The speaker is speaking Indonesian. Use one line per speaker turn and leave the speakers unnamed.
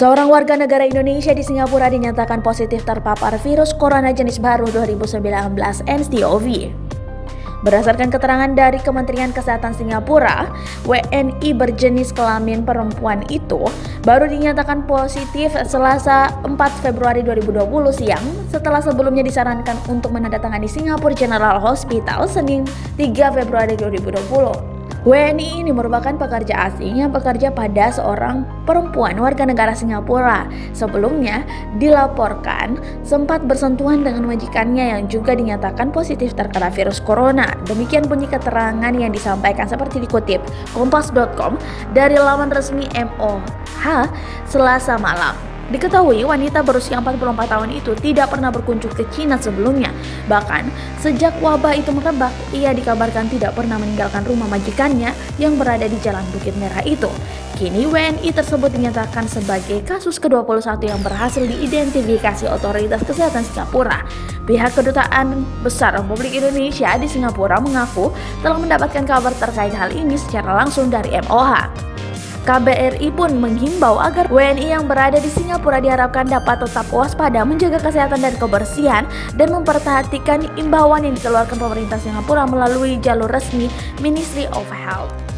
Seorang warga negara Indonesia di Singapura dinyatakan positif terpapar virus corona jenis baru 2019 nCoV. Berdasarkan keterangan dari Kementerian Kesehatan Singapura, WNI berjenis kelamin perempuan itu baru dinyatakan positif Selasa 4 Februari 2020 siang setelah sebelumnya disarankan untuk menandatangani Singapore General Hospital Senin 3 Februari 2020. WNI ini merupakan pekerja asing yang bekerja pada seorang perempuan warga negara Singapura. Sebelumnya dilaporkan sempat bersentuhan dengan majikannya yang juga dinyatakan positif terkena virus corona. Demikian bunyi keterangan yang disampaikan seperti dikutip Kompas.com dari laman resmi MOH Selasa malam. Diketahui wanita berusia 44 tahun itu tidak pernah berkunjung ke Cina sebelumnya. Bahkan sejak wabah itu merebak, ia dikabarkan tidak pernah meninggalkan rumah majikannya yang berada di Jalan Bukit Merah itu. Kini WNI tersebut dinyatakan sebagai kasus ke-21 yang berhasil diidentifikasi otoritas kesehatan Singapura. Pihak Kedutaan Besar Republik Indonesia di Singapura mengaku telah mendapatkan kabar terkait hal ini secara langsung dari MOH. KBRI pun menghimbau agar WNI yang berada di Singapura diharapkan dapat tetap waspada, menjaga kesehatan dan kebersihan, dan memperhatikan imbauan yang dikeluarkan pemerintah Singapura melalui jalur resmi Ministry of Health.